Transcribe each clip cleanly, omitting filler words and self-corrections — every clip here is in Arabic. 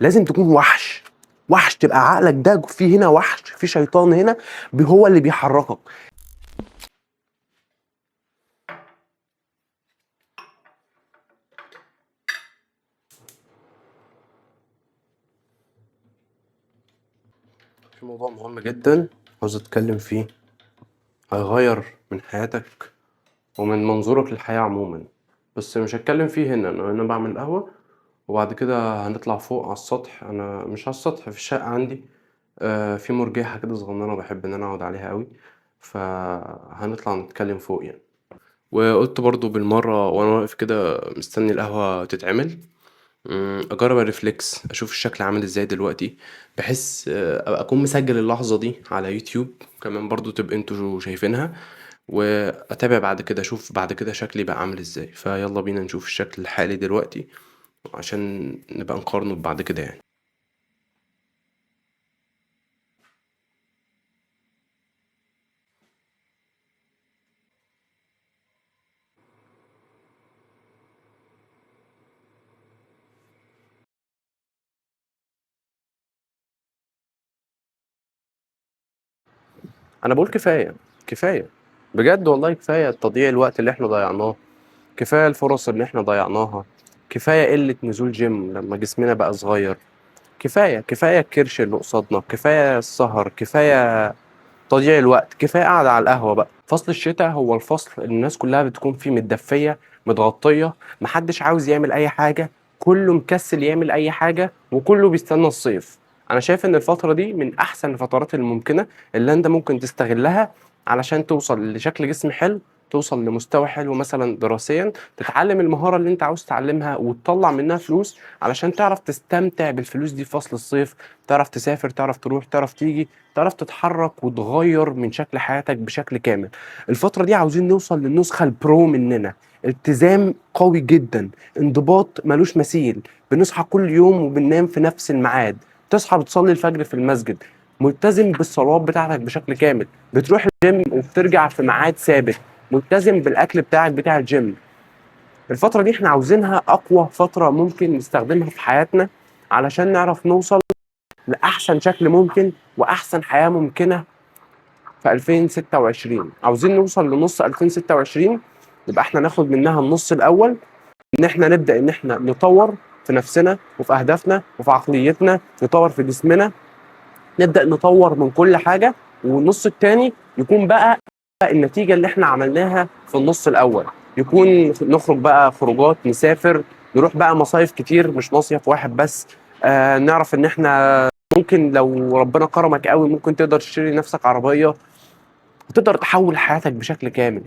لازم تكون وحش، وحش تبقى عقلك ده في هنا وحش، في شيطان هنا هو اللي بيحركك. في موضوع مهم جدا عاوز اتكلم فيه، هيغير من حياتك ومن منظورك للحياة عموما، بس مش هتكلم فيه هنا. انا بعمل قهوة وبعد كده هنطلع فوق على السطح. انا مش على السطح، في الشقة عندي في مرجيحة كده صغننة بحب ان انا اقعد عليها قوي، فهنطلع نتكلم فوق يعني. وقلت برضو بالمرة وانا واقف كده مستني القهوة تتعمل، اجرب الريفلكس اشوف الشكل عامل ازاي دلوقتي، بحيث ابقى اكون مسجل اللحظة دي على يوتيوب كمان برضو تبقى انتوا شايفينها، واتابع بعد كده اشوف بعد كده شكلي بقى عامل ازاي. فيلا بينا نشوف الشكل الحالي دلوقتي عشان نبقى نقارنه بعد كده يعني. انا بقول كفاية، كفاية بجد والله، كفاية تضييع الوقت اللي احنا ضيعناه، كفاية الفرص اللي احنا ضيعناها، كفاية قلة نزول جيم لما جسمنا بقى صغير، كفاية الكرش اللي قصادنا، كفاية السهر، كفاية تضييع الوقت، كفاية قاعدة على القهوة بال. فصل الشتاء هو الفصل اللي الناس كلها بتكون فيه متدفية متغطية، محدش عاوز يعمل أي حاجة، كله مكسل يعمل أي حاجة وكله بيستنى الصيف. أنا شايف إن الفترة دي من أحسن الفترات الممكنة اللي أنت ممكن تستغلها علشان توصل لشكل جسم حلو، توصل لمستوى حلو مثلا دراسيا، تتعلم المهارة اللي أنت عاوز تتعلمها وتطلع منها فلوس علشان تعرف تستمتع بالفلوس دي في فصل الصيف، تعرف تسافر، تعرف تروح، تعرف تيجي، تعرف تتحرك وتغير من شكل حياتك بشكل كامل. الفترة دي عاوزين نوصل للنسخة البرو مننا، التزام قوي جدا، انضباط ملوش مثيل، بنصحى كل يوم وبننام في نفس الميعاد، تصحى بتصلي الفجر في المسجد، ملتزم بالصلوات بتاعتك بشكل كامل، بتروح الجيم وبترجع في ميعاد ثابت، ملتزم بالاكل بتاعك بتاع الجيم. الفترة دي احنا عاوزينها اقوى فترة ممكن نستخدمها في حياتنا علشان نعرف نوصل لأحسن شكل ممكن وأحسن حياة ممكنة في 2026. عاوزين نوصل لنص 2026 يبقى احنا ناخد منها النص الأول، إن احنا نبدأ إن احنا نطور في نفسنا وفي أهدافنا وفي عقليتنا، نطور في جسمنا، نبدأ نطور من كل حاجة. والنص التاني يكون بقى النتيجة اللي احنا عملناها في النص الأول، يكون نخرج بقى خروجات، نسافر، نروح بقى مصايف كتير مش مصيف واحد بس. نعرف إن احنا ممكن لو ربنا كرمك قوي ممكن تقدر تشتري نفسك عربية وتقدر تحول حياتك بشكل كامل.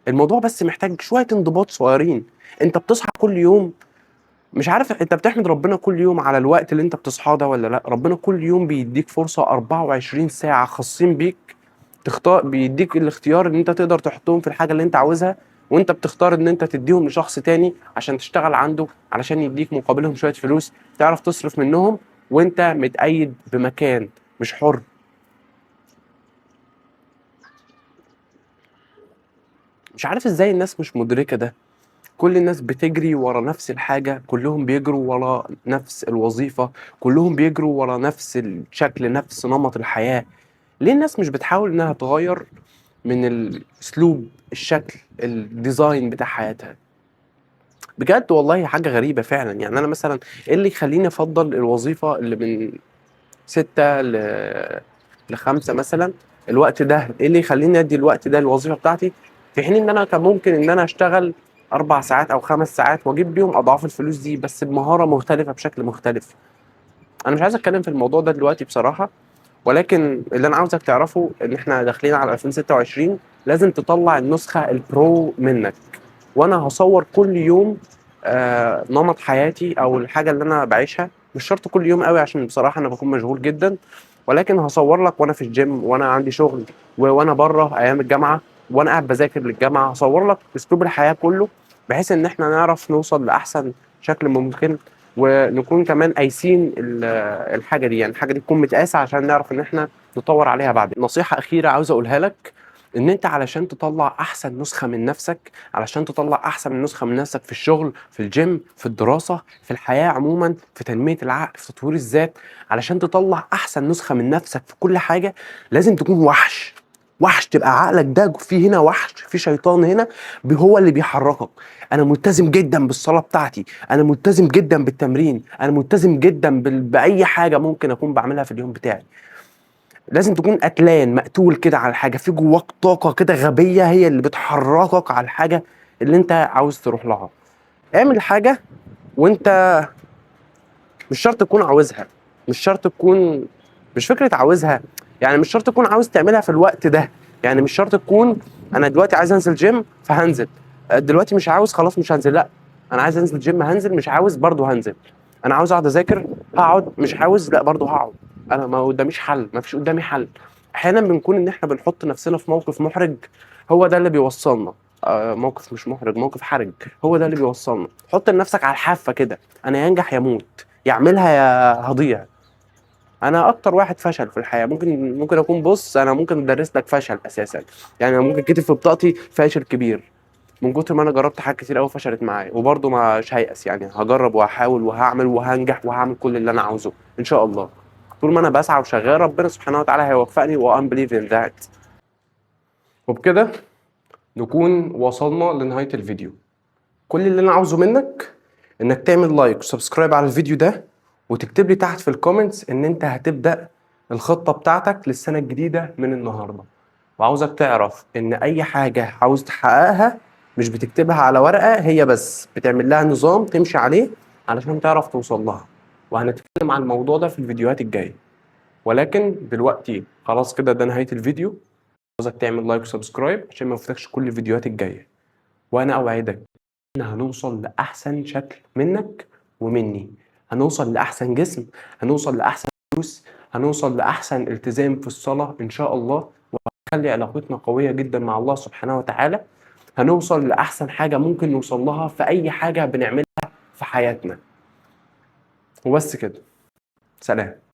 الموضوع بس محتاج شوية انضباط صغيرين. انت بتصحى كل يوم، مش عارف انت بتحمد ربنا كل يوم على الوقت اللي انت بتصحاه ده ولا لا؟ ربنا كل يوم بيديك فرصة 24 ساعة خاصين بيك، تختار، بيديك الاختيار ان انت تقدر تحطهم في الحاجة اللي انت عاوزها، وانت بتختار ان انت تديهم لشخص تاني عشان تشتغل عنده علشان يديك مقابلهم شوية فلوس تعرف تصرف منهم، وانت متقيد بمكان مش حر. مش عارف ازاي الناس مش مدركة ده. كل الناس بتجري ورا نفس الحاجة، كلهم بيجروا ورا نفس الوظيفة، كلهم بيجروا ورا نفس الشكل، نفس نمط الحياة. ليه الناس مش بتحاول انها تغير من الاسلوب، الشكل، الديزاين بتاع حياتها؟ بجد والله حاجة غريبة فعلا. يعني انا مثلا ايه اللي يخليني افضل الوظيفة اللي من 6 ل5 مثلا؟ الوقت ده ايه اللي يخليني ادي الوقت ده للوظيفه بتاعتي، في حين ان انا كان ممكن ان انا اشتغل 4 ساعات او 5 ساعات واجيب بيهم اضعاف الفلوس دي بس بمهاره مختلفه بشكل مختلف؟ انا مش عايز اتكلم في الموضوع ده دلوقتي بصراحه، ولكن اللي انا عاوزك تعرفه ان احنا داخلين على 2026، لازم تطلع النسخه البرو منك. وانا هصور كل يوم نمط حياتي او الحاجه اللي انا بعيشها، مش شرط كل يوم قوي عشان بصراحه انا بكون مشغول جدا، ولكن هصور لك وانا في الجيم، وانا عندي شغل، وانا بره ايام الجامعه، وانا قاعد بذاكر للجامعه، هصور لك اسلوب الحياه كله بحيث ان احنا نعرف نوصل لاحسن شكل ممكن، ونكون كمان قايسين الحاجه دي، يعني الحاجه دي تكون متقاسه عشان نعرف ان احنا نطور عليها بعد. نصيحه اخيره عاوز اقولها لك، ان انت علشان تطلع احسن نسخة من نفسك، علشان تطلع احسن نسخة من نفسك في الشغل، في الجيم، في الدراسة، في الحياة عموما، في تنمية العقل، في تطوير الذات، علشان تطلع احسن نسخة من نفسك في كل حاجة، لازم تكون وحش. وحش، تبقى عقلك ده في هنا وحش، في شيطان هنا هو اللي بيحركك. انا ملتزم جدا بالصلاة بتاعتي، انا ملتزم جدا بالتمرين، انا ملتزم جدا باي حاجة ممكن اكون بعملها في اليوم بتاعي. لازم تكون قتلان مقتول كده على الحاجة، في جواك طاقة كده غبية هي اللي بتحركك على الحاجة اللي انت عاوز تروح لها. اعمل حاجة وانت مش شرط تكون عاوزها، مش شرط تكون، مش فكرة عاوزها، يعني مش شرط تكون عاوز تعملها في الوقت ده. يعني مش شرط تكون انا دلوقتي عايز انزل جيم فهنزل، دلوقتي مش عاوز خلاص مش هنزل، لا، انا عايز انزل جيم هنزل، مش عاوز برضه هنزل. انا عاوز اقعد اذاكر هقعد، مش عاوز لا برضه هقعد. انا ما قداميش حل، ما فيش قدامي حل. احيانا بنكون ان احنا بنحط نفسنا في موقف محرج، هو ده اللي بيوصلنا. موقف مش محرج، موقف حرج، هو ده اللي بيوصلنا. حط لنفسك على الحافة كده، انا ينجح يموت، يعملها يا هضيع. انا اكتر واحد فشل في الحياه، ممكن اكون، بص انا ممكن ادرس لك فشل اساسا. يعني انا ممكن كتب في بطاقتي فاشل كبير، من كتر ما انا جربت حاجات كتير قوي فشلت معايا، وبرضه مش هيأس، يعني هجرب وهحاول وهعمل وهنجح وهعمل كل اللي انا عاوزه ان شاء الله. طول ما انا بسعى وشغال ربنا سبحانه وتعالى هيوفقني، وان بليف ان ذات. وبكده نكون وصلنا لنهايه الفيديو. كل اللي انا عاوزه منك انك تعمل لايك وسبسكرايب على الفيديو ده، وتكتب لي تحت في الكومنتس ان انت هتبدأ الخطة بتاعتك للسنة الجديدة من النهاردة. وعاوزك تعرف ان اي حاجة عاوز تحققها مش بتكتبها على ورقة هي بس، بتعمل لها نظام تمشي عليه علشان تعرف توصل لها. وهنتكلم عن الموضوع ده في الفيديوهات الجاية. ولكن دلوقتي خلاص كده ده نهاية الفيديو. عاوزك تعمل لايك وسبسكرايب عشان ما يفوتكش كل الفيديوهات الجاية. وانا اوعدك هنوصل لأحسن شكل منك ومني، هنوصل لأحسن جسم، هنوصل لأحسن فلوس، هنوصل لأحسن التزام في الصلاة إن شاء الله، وهنخلي علاقتنا قوية جدا مع الله سبحانه وتعالى. هنوصل لأحسن حاجة ممكن نوصل لها في أي حاجة بنعملها في حياتنا. وبس كده، سلام.